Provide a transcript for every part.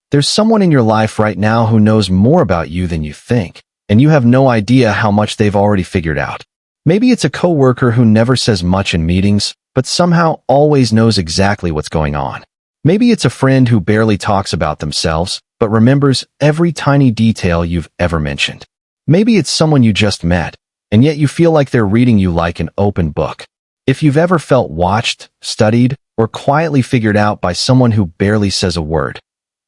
There's someone in your life right now who knows more about you than you think, and you have no idea how much they've already figured out. Maybe it's a coworker who never says much in meetings, but somehow always knows exactly what's going on. Maybe it's a friend who barely talks about themselves, but remembers every tiny detail you've ever mentioned. Maybe it's someone you just met, and yet you feel like they're reading you like an open book. If you've ever felt watched, studied, or quietly figured out by someone who barely says a word,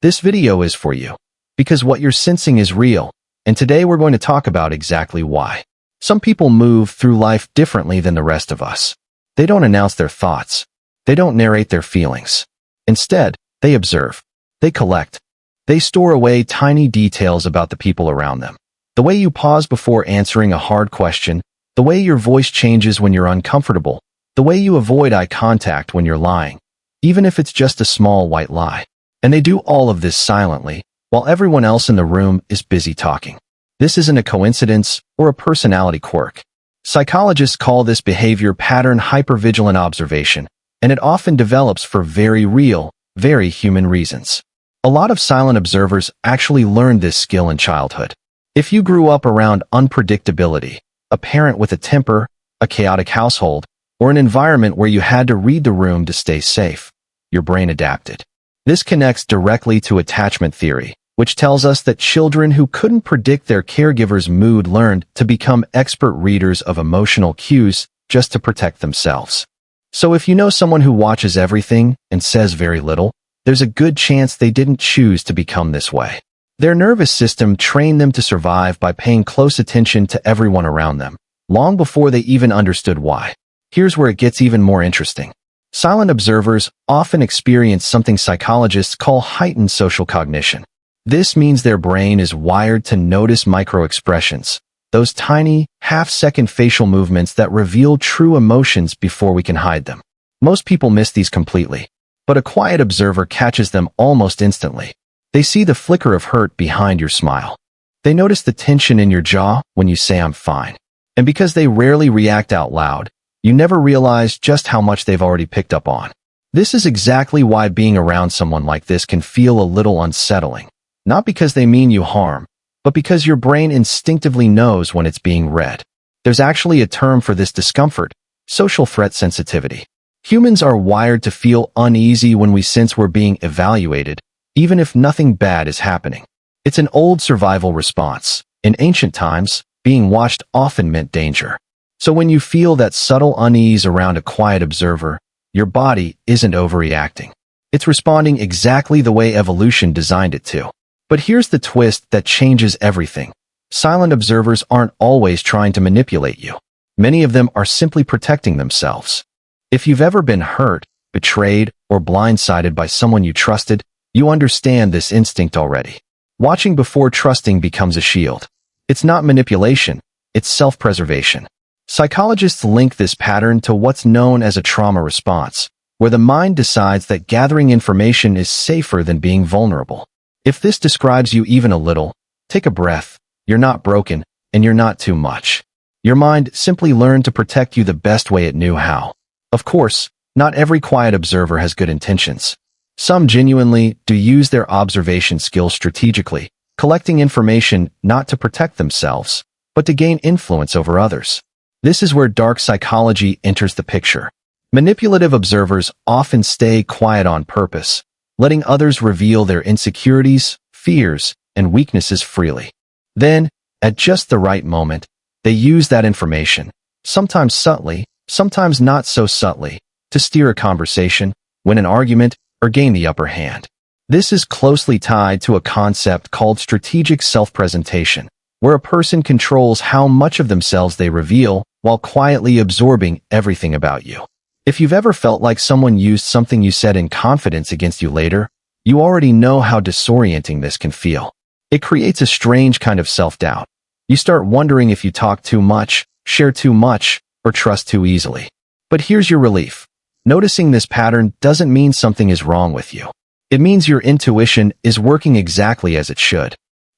this video is for you. Because what you're sensing is real, and today we're going to talk about exactly why. Some people move through life differently than the rest of us. They don't announce their thoughts. They don't narrate their feelings. Instead, they observe. They collect. They store away tiny details about the people around them. The way you pause before answering a hard question, the way your voice changes when you're uncomfortable, the way you avoid eye contact when you're lying, even if it's just a small white lie. And they do all of this silently, while everyone else in the room is busy talking. This isn't a coincidence or a personality quirk. Psychologists call this behavior pattern hypervigilant observation, and it often develops for very real, very human reasons. A lot of silent observers actually learned this skill in childhood. If you grew up around unpredictability, a parent with a temper, a chaotic household, or an environment where you had to read the room to stay safe, your brain adapted. This connects directly to attachment theory, which tells us that children who couldn't predict their caregiver's mood learned to become expert readers of emotional cues just to protect themselves. So if you know someone who watches everything and says very little, there's a good chance they didn't choose to become this way. Their nervous system trained them to survive by paying close attention to everyone around them, long before they even understood why. Here's where it gets even more interesting. Silent observers often experience something psychologists call heightened social cognition. This means their brain is wired to notice micro-expressions, those tiny, half-second facial movements that reveal true emotions before we can hide them. Most people miss these completely, but a quiet observer catches them almost instantly. They see the flicker of hurt behind your smile. They notice the tension in your jaw when you say "I'm fine." And because they rarely react out loud, you never realize just how much they've already picked up on. This is exactly why being around someone like this can feel a little unsettling. Not because they mean you harm, but because your brain instinctively knows when it's being read. There's actually a term for this discomfort: social threat sensitivity. Humans are wired to feel uneasy when we sense we're being evaluated, even if nothing bad is happening. It's an old survival response. In ancient times, being watched often meant danger. So when you feel that subtle unease around a quiet observer, your body isn't overreacting. It's responding exactly the way evolution designed it to. But here's the twist that changes everything. Silent observers aren't always trying to manipulate you. Many of them are simply protecting themselves. If you've ever been hurt, betrayed, or blindsided by someone you trusted, you understand this instinct already. Watching before trusting becomes a shield. It's not manipulation, it's self-preservation. Psychologists link this pattern to what's known as a trauma response, where the mind decides that gathering information is safer than being vulnerable. If this describes you even a little, take a breath. You're not broken, and you're not too much. Your mind simply learned to protect you the best way it knew how. Of course, not every quiet observer has good intentions. Some genuinely do use their observation skills strategically, collecting information not to protect themselves, but to gain influence over others. This is where dark psychology enters the picture. Manipulative observers often stay quiet on purpose, letting others reveal their insecurities, fears, and weaknesses freely. Then, at just the right moment, they use that information, sometimes subtly, sometimes not so subtly, to steer a conversation, win an argument, or gain the upper hand. This is closely tied to a concept called strategic self-presentation, where a person controls how much of themselves they reveal while quietly absorbing everything about you. If you've ever felt like someone used something you said in confidence against you later, you already know how disorienting this can feel. It creates a strange kind of self-doubt. You start wondering if you talk too much, share too much, or trust too easily. But here's your relief. Noticing this pattern doesn't mean something is wrong with you. It means your intuition is working exactly as it should.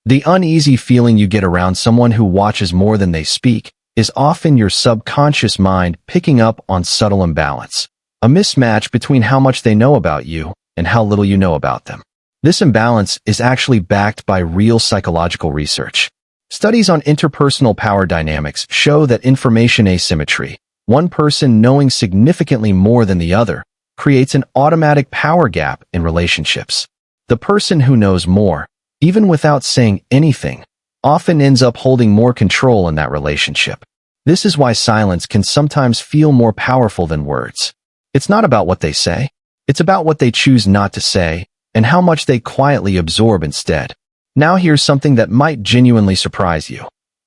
The uneasy feeling you get around someone who watches more than they speak is often your subconscious mind picking up on subtle imbalance, a mismatch between how much they know about you and how little you know about them. This imbalance is actually backed by real psychological research. Studies on interpersonal power dynamics show that information asymmetry, one person knowing significantly more than the other, creates an automatic power gap in relationships. The person who knows more, even without saying anything, often ends up holding more control in that relationship. This is why silence can sometimes feel more powerful than words. It's not about what they say. It's about what they choose not to say and how much they quietly absorb instead. Now here's something that might genuinely surprise you.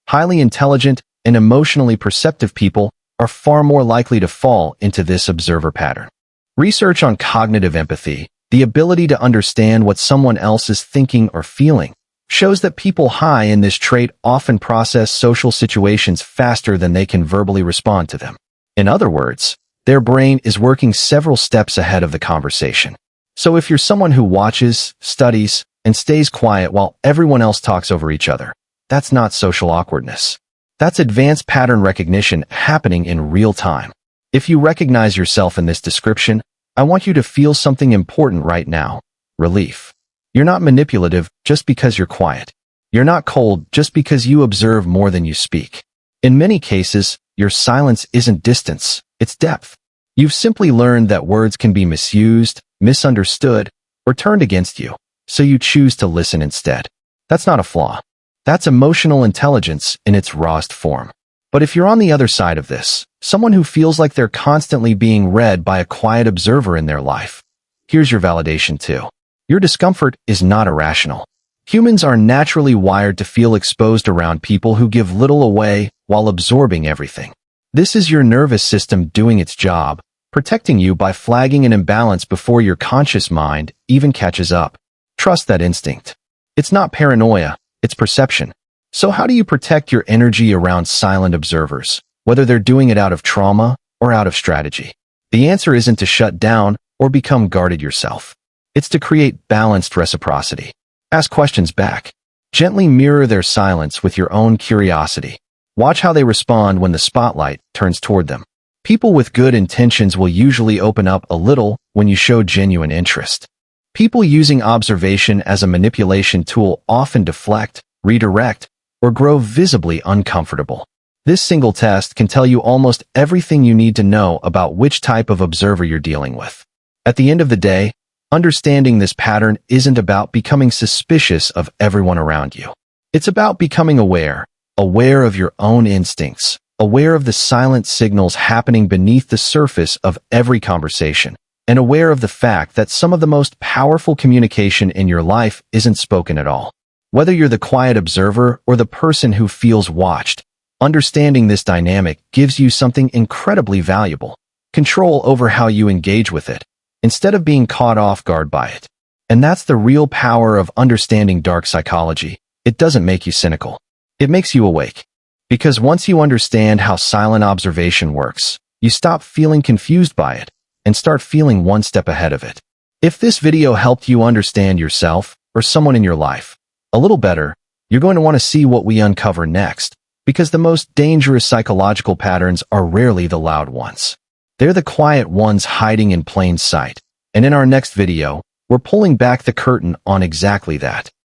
Highly intelligent and emotionally perceptive people are far more likely to fall into this observer pattern. Research on cognitive empathy, the ability to understand what someone else is thinking or feeling, shows that people high in this trait often process social situations faster than they can verbally respond to them. In other words, their brain is working several steps ahead of the conversation. So if you're someone who watches, studies, and stays quiet while everyone else talks over each other, that's not social awkwardness. That's advanced pattern recognition happening in real time. If you recognize yourself in this description, I want you to feel something important right now: relief. You're not manipulative just because you're quiet. You're not cold just because you observe more than you speak. In many cases, your silence isn't distance, it's depth. You've simply learned that words can be misused, misunderstood, or turned against you, so you choose to listen instead. That's not a flaw. That's emotional intelligence in its rawest form. But if you're on the other side of this, someone who feels like they're constantly being read by a quiet observer in their life, here's your validation too. Your discomfort is not irrational. Humans are naturally wired to feel exposed around people who give little away while absorbing everything. This is your nervous system doing its job, protecting you by flagging an imbalance before your conscious mind even catches up. Trust that instinct. It's not paranoia, it's perception. So how do you protect your energy around silent observers, whether they're doing it out of trauma or out of strategy? The answer isn't to shut down or become guarded yourself. It's to create balanced reciprocity. Ask questions back. Gently mirror their silence with your own curiosity. Watch how they respond when the spotlight turns toward them. People with good intentions will usually open up a little when you show genuine interest. People using observation as a manipulation tool often deflect, redirect, or grow visibly uncomfortable. This single test can tell you almost everything you need to know about which type of observer you're dealing with. At the end of the day, understanding this pattern isn't about becoming suspicious of everyone around you. It's about becoming aware of your own instincts, aware of the silent signals happening beneath the surface of every conversation, and aware of the fact that some of the most powerful communication in your life isn't spoken at all. Whether you're the quiet observer or the person who feels watched, understanding this dynamic gives you something incredibly valuable: control over how you engage with it, instead of being caught off guard by it. And that's the real power of understanding dark psychology. It doesn't make you cynical. It makes you awake. Because once you understand how silent observation works, you stop feeling confused by it and start feeling one step ahead of it. If this video helped you understand yourself or someone in your life a little better, you're going to want to see what we uncover next, because the most dangerous psychological patterns are rarely the loud ones. They're the quiet ones hiding in plain sight. And in our next video, we're pulling back the curtain on exactly that.